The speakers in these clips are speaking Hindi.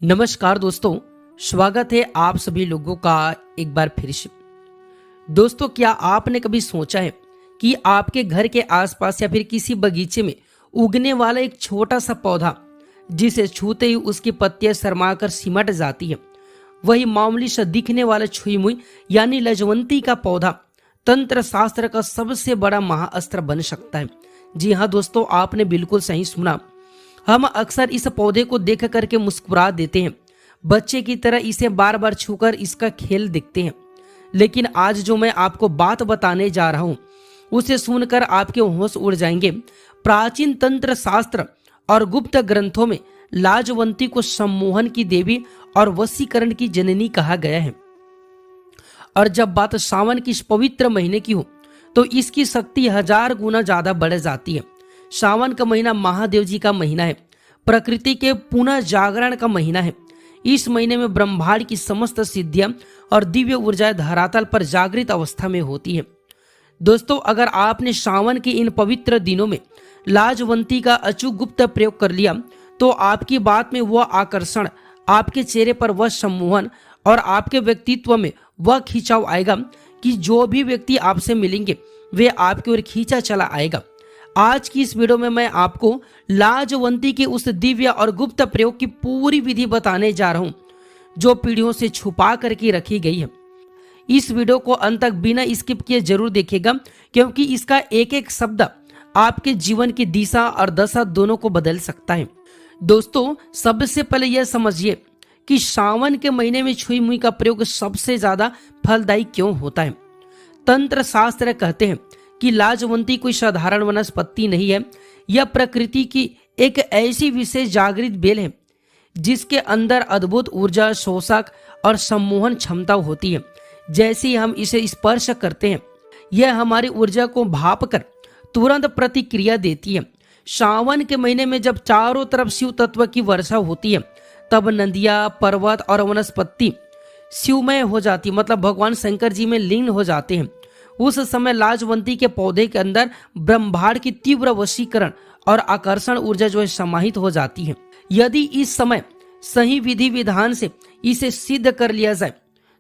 नमस्कार दोस्तों, स्वागत है आप सभी लोगों का एक बार फिर से। दोस्तों, क्या आपने कभी सोचा है कि आपके घर के आसपास या फिर किसी बगीचे में उगने वाला एक छोटा सा पौधा जिसे छूते ही उसकी पत्तियां शर्माकर सिमट जाती है, वही मामूली सा दिखने वाला छुई मुई यानी लजवंती का पौधा तंत्र शास्त्र का सबसे बड़ा महाअस्त्र बन सकता है। जी हाँ दोस्तों, आपने बिल्कुल सही सुना। हम अक्सर इस पौधे को देख करके मुस्कुरा देते हैं, बच्चे की तरह इसे बार बार छूकर इसका खेल देखते हैं। लेकिन आज जो मैं आपको बात बताने जा रहा हूं उसे सुनकर आपके होश उड़ जाएंगे। प्राचीन तंत्र शास्त्र और गुप्त ग्रंथों में लाजवंती को सम्मोहन की देवी और वशीकरण की जननी कहा गया है। और जब बात सावन की इस पवित्र महीने की हो तो इसकी शक्ति 1000 गुना ज्यादा बढ़ जाती है। सावन का महीना महादेव जी का महीना है, प्रकृति के पुनः जागरण का महीना है। इस महीने में ब्रह्मांड की समस्त सिद्धियां और दिव्य ऊर्जाएं धरातल पर जागृत अवस्था में होती है। दोस्तों, अगर आपने सावन के इन पवित्र दिनों में लाजवंती का अचूक गुप्त प्रयोग कर लिया तो आपकी बात में वह आकर्षण, आपके चेहरे पर वह सम्मोहन और आपके व्यक्तित्व में वह खिंचाव आएगा कि जो भी व्यक्ति आपसे मिलेंगे वे आपकी ओर खींचा चला आएगा। आज की इस वीडियो में मैं आपको लाजवंती के उस दिव्य और गुप्त प्रयोग की पूरी विधि बताने जा रहा हूं जो पीढ़ियों से छुपा करके रखी गई है। इस वीडियो को अंत तक बिना स्किप किए जरूर देखिएगा, क्योंकि इसका एक एक शब्द आपके जीवन की दिशा और दशा दोनों को बदल सकता है। दोस्तों, सबसे पहले यह समझिए कि सावन के महीने में छुई मुई का प्रयोग सबसे ज्यादा फलदायी क्यों होता है। तंत्र शास्त्र कहते हैं कि लाजवंती कोई साधारण वनस्पति नहीं है, यह प्रकृति की एक ऐसी विशेष जागृत बेल है जिसके अंदर अद्भुत ऊर्जा, शोषक और सम्मोहन क्षमता होती है। जैसे ही हम इसे स्पर्श करते हैं यह हमारी ऊर्जा को भाप कर तुरंत प्रतिक्रिया देती है। सावन के महीने में जब चारों तरफ शिव तत्व की वर्षा होती है तब नदियां, पर्वत और वनस्पति शिवमय हो जाती, मतलब भगवान शंकर जी में लीन हो जाते हैं। उस समय लाजवंती के पौधे के अंदर ब्रह्मांड की तीव्र वशीकरण और आकर्षण ऊर्जा जो है समाहित हो जाती है। यदि इस समय सही विधि विधान से इसे सिद्ध कर लिया जाए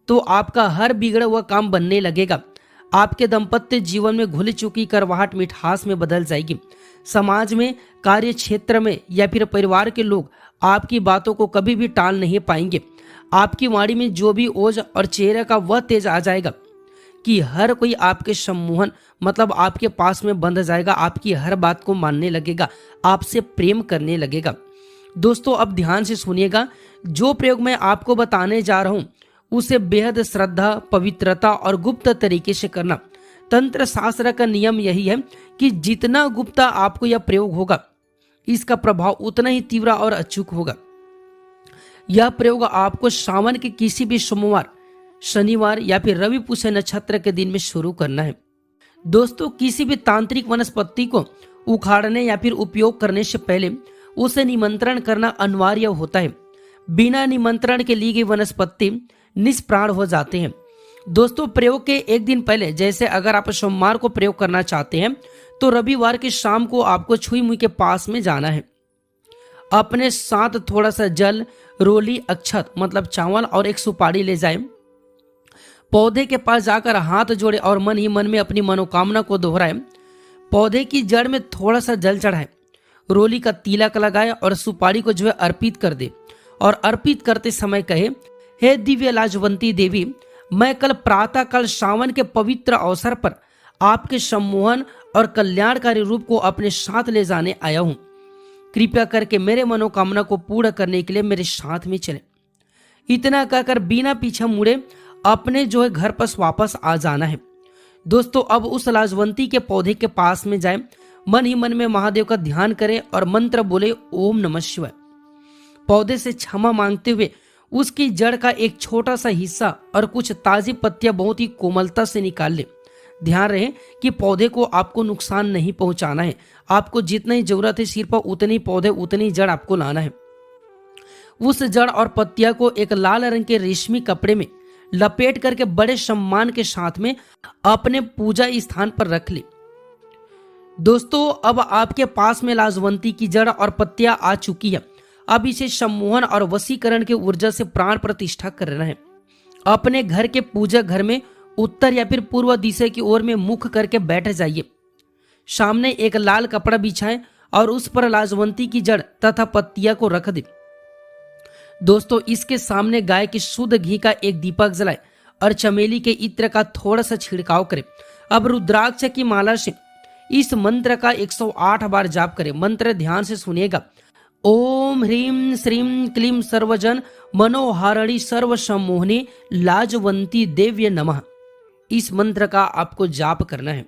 तो आपका हर बिगड़ा हुआ काम बनने लगेगा। आपके दाम्पत्य जीवन में घुल चुकी करवाहट मिठास में बदल जाएगी। समाज में, कार्य क्षेत्र में या फिर परिवार के लोग आपकी बातों को कभी भी टाल नहीं पाएंगे। आपकी वाणी में जो भी ओज और चेहरे का वह तेज आ जाएगा कि हर कोई आपके सम्मोहन, मतलब आपके पास में बंध जाएगा, आपकी हर बात को मानने लगेगा, आपसे प्रेम करने लगेगा। दोस्तों, अब ध्यान से सुनिएगा। जो प्रयोग मैं आपको बताने जा रहा हूं उसे बेहद श्रद्धा, पवित्रता और गुप्त तरीके से करना। तंत्र शास्त्र का नियम यही है कि जितना गुप्त आपको यह प्रयोग होगा इसका प्रभाव उतना ही तीव्र और अचूक होगा। यह प्रयोग आपको सावन के किसी भी सोमवार, शनिवार या फिर रवि पुष्य नक्षत्र के दिन में शुरू करना है। दोस्तों, किसी भी तांत्रिक वनस्पति को उखाड़ने या फिर उपयोग करने से पहले उसे निमंत्रण करना अनिवार्य होता है। बिना निमंत्रण के ली गई वनस्पति निष्प्राण हो जाते हैं। दोस्तों, प्रयोग के एक दिन पहले, जैसे अगर आप सोमवार को प्रयोग करना चाहते हैं तो रविवार की शाम को आपको छुई मुई के पास में जाना है। अपने साथ थोड़ा सा जल, रोली, अक्षत मतलब चावल और एक सुपारी ले जाएं। पौधे के पास जाकर हाथ जोड़े और मन ही मन में अपनी मनोकामना को दोहराएं। पौधे की जड़ में थोड़ा सा जल चढ़ाएं, रोली का तिलक लगाए और सुपारी को जो है अर्पित कर दे। और अर्पित करते समय कहे, हे दिव्य लाजवंती देवी, मैं कल प्रातः काल सावन के पवित्र अवसर पर आपके सम्मोहन और कल्याणकारी रूप को अपने साथ ले जाने आया हूं। कृपया करके मेरे मनोकामना को पूर्ण करने के लिए मेरे साथ में चले। इतना कहकर बिना पीछे मुड़े अपने जो है घर पर वापस आ जाना है। दोस्तों, अब उस लाजवंती के पौधे के पास में जाएं, मन ही मन में महादेव का ध्यान करें और मंत्र बोले, ओम नमः शिवाय। पौधे से क्षमा मांगते हुए उसकी जड़ का एक छोटा सा हिस्सा और कुछ ताजी पत्तियां बहुत ही कोमलता से निकाल ले। ध्यान रहे कि पौधे को आपको नुकसान नहीं पहुंचाना है। आपको जितना ही जरूरत है सिर्फ उतनी पौधे, उतनी जड़ आपको लाना है। उस जड़ और पत्तियां को एक लाल रंग के रेशमी कपड़े में लपेट करके बड़े सम्मान के साथ में अपने पूजा स्थान पर रख ले। दोस्तों, अब आपके पास में लाजवंती की जड़ और पत्तियां आ चुकी है। अब इसे सम्मोहन और वशीकरण की ऊर्जा से प्राण प्रतिष्ठा करना है। अपने घर के पूजा घर में उत्तर या फिर पूर्व दिशा की ओर में मुख करके बैठ जाइए। सामने एक लाल कपड़ा बिछाएं और उस पर लाजवंती की जड़ तथा पत्तियां को रख दें। दोस्तों, इसके सामने गाय के शुद्ध घी का एक दीपक जलाएं और चमेली के इत्र का थोड़ा सा छिड़काव करें। अब रुद्राक्ष की माला से इस मंत्र का 108 बार जाप करें। मंत्र ध्यान से सुनिएगा। ओम ह्रीं श्रीं क्लीं सर्वजन मनोहारिणी सर्व सम्मोहिनी लाजवंती देव्य नमः। इस मंत्र का आपको जाप करना है।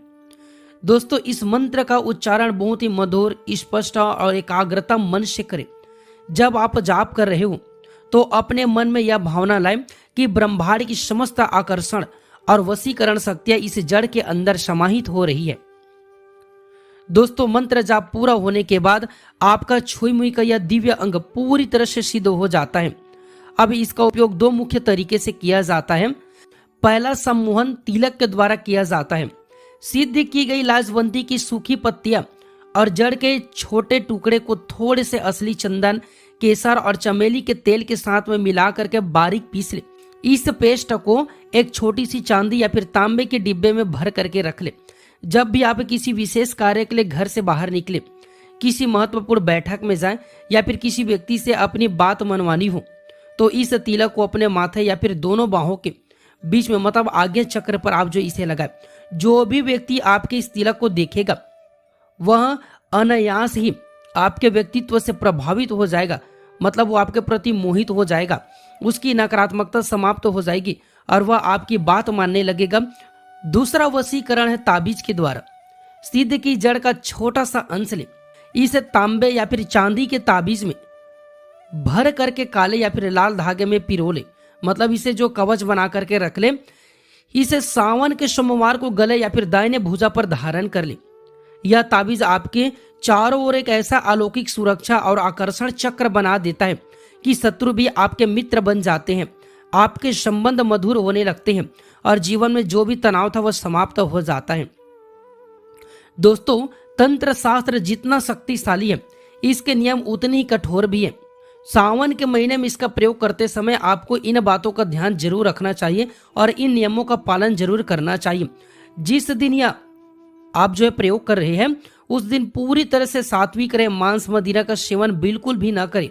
दोस्तों, इस मंत्र का उच्चारण बहुत ही मधुर, स्पष्ट और एकाग्रता मन से करें। जब आप जाप कर रहे हो तो अपने मन में यह भावना लाएं कि ब्रह्मांड की समस्त आकर्षण और वशीकरण शक्तियां इस जड़ के अंदर समाहित हो रही है। दोस्तों, मंत्र जाप पूरा होने के बाद आपका छुई मुई का यह दिव्य अंग पूरी तरह से सिद्ध हो जाता है। अब इसका उपयोग दो मुख्य तरीके से किया जाता है। पहला, सम्मोहन तिलक के द्वारा किया जाता है। सिद्ध की गई लाजवंती की सूखी पत्तियां और जड़ के छोटे टुकड़े को थोड़े से असली चंदन, केसर और चमेली के तेल के साथ में मिला करके बारीक पीस ले। इस पेस्ट को एक छोटी सी चांदी या फिर तांबे के डिब्बे में भर करके रख ले। जब भी आप किसी विशेष कार्य के लिए घर से बाहर निकले, किसी महत्वपूर्ण बैठक में जाएं या फिर किसी व्यक्ति से अपनी बात मनवानी हो, तो इस तिलक को अपने माथे या फिर दोनों बाहों के बीच में, मतलब आज्ञा चक्र पर आप जो इसे लगाए, जो भी व्यक्ति आपके इस तिलक को देखेगा वह अनायास ही आपके व्यक्तित्व से प्रभावित हो जाएगा। मतलब वो आपके प्रति मोहित हो जाएगा, उसकी नकारात्मकता समाप्त हो जाएगी और वह आपकी बात मानने लगेगा। दूसरा वशीकरण है ताबीज के द्वारा। सिद्ध की जड़ का छोटा सा अंश ले, इसे तांबे या फिर चांदी के ताबीज में भर करके काले या फिर लाल धागे में पिरो ले। मतलब इसे जो कवच बना करके रख ले। इसे सावन के सोमवार को गले या फिर दाहिने भुजा पर धारण कर ले। यह ताबीज आपके चारों ओर एक ऐसा अलौकिक सुरक्षा और आकर्षण चक्र बना देता है कि शत्रु भी आपके मित्र बन जाते हैं। आपके संबंध मधुर होने लगते हैं और जीवन में जो भी तनाव था वह समाप्त हो जाता है। दोस्तों, तंत्र शास्त्र जितना शक्तिशाली है, इसके नियम उतने ही कठोर भी है। सावन के महीने में इसका प्रयोग करते समय आपको इन बातों का ध्यान जरूर रखना चाहिए और इन नियमों का पालन जरूर करना चाहिए। जिस दिन यह आप जो है प्रयोग कर रहे हैं, उस दिन पूरी तरह से सात्विक रहे, मांस मदिरा का सेवन बिल्कुल भी ना करें।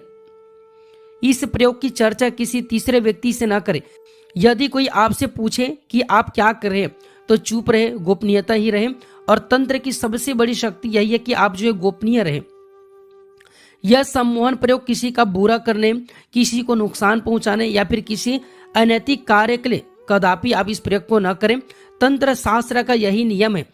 इस प्रयोग की चर्चा किसी तीसरे व्यक्ति से ना करें। यदि कोई आपसे पूछे कि आप क्या कर रहे हैं, तो चुप रहे, गोपनीयता ही रहे। और तंत्र की सबसे बड़ी शक्ति यही है कि आप जो है गोपनीय रहे। यह सम्मोहन प्रयोग किसी का बुरा करने, किसी को नुकसान पहुंचाने या फिर किसी अनैतिक कार्य के लिए कदापि आप इस प्रयोग को न करें। तंत्र शास्त्र का यही नियम है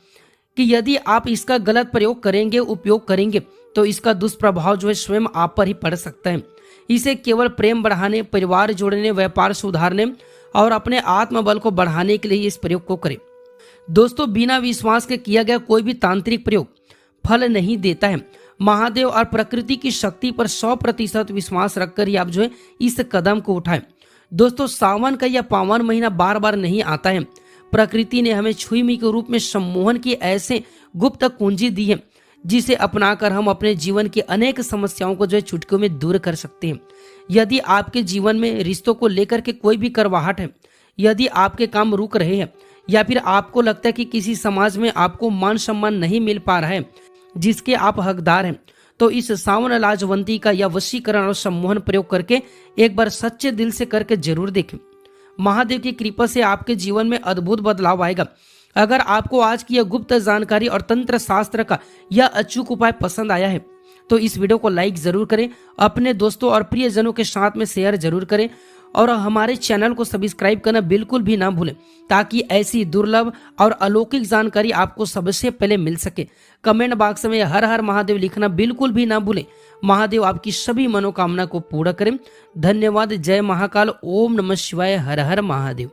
कि यदि आप इसका गलत प्रयोग करेंगे, उपयोग करेंगे, तो इसका दुष्प्रभाव जो है स्वयं आप पर ही पड़ सकता है। इसे केवल प्रेम बढ़ाने, परिवार जोड़ने, व्यापार सुधारने और अपने आत्मबल को बढ़ाने के लिए इस प्रयोग को करें। दोस्तों, बिना विश्वास के किया गया कोई भी तांत्रिक प्रयोग फल नहीं देता है। महादेव और प्रकृति की शक्ति पर 100% विश्वास रखकर ही आप जो है इस कदम को उठाएं। दोस्तों, सावन का यह पावन महीना बार बार नहीं आता है। प्रकृति ने हमें छुईमी के रूप में सम्मोहन की ऐसे गुप्त कुंजी दी है, जिसे अपनाकर हम अपने जीवन की अनेक समस्याओं को जो है चुटकियों में दूर कर सकते हैं। यदि आपके जीवन में रिश्तों को लेकर के कोई भी करवाहट है, यदि आपके काम रुक रहे हैं या फिर आपको लगता है कि किसी समाज में आपको मान सम्मान नहीं मिल पा रहा है जिसके आप हकदार हैं, तो इस सावन लाजवंती का यह वशीकरण और सम्मोहन प्रयोग करके एक बार सच्चे दिल से करके जरूर देखें। महादेव की कृपा से आपके जीवन में अद्भुत बदलाव आएगा। अगर आपको आज की यह गुप्त जानकारी और तंत्र शास्त्र का यह अचूक उपाय पसंद आया है, तो इस वीडियो को लाइक जरूर करें, अपने दोस्तों और प्रियजनों के साथ में शेयर जरूर करें और हमारे चैनल को सब्सक्राइब करना बिल्कुल भी ना भूलें, ताकि ऐसी दुर्लभ और अलौकिक जानकारी आपको सबसे पहले मिल सके। कमेंट बॉक्स में हर हर महादेव लिखना बिल्कुल भी ना भूलें। महादेव आपकी सभी मनोकामना को पूरा करें। धन्यवाद। जय महाकाल। ओम नमः शिवाय। हर हर महादेव।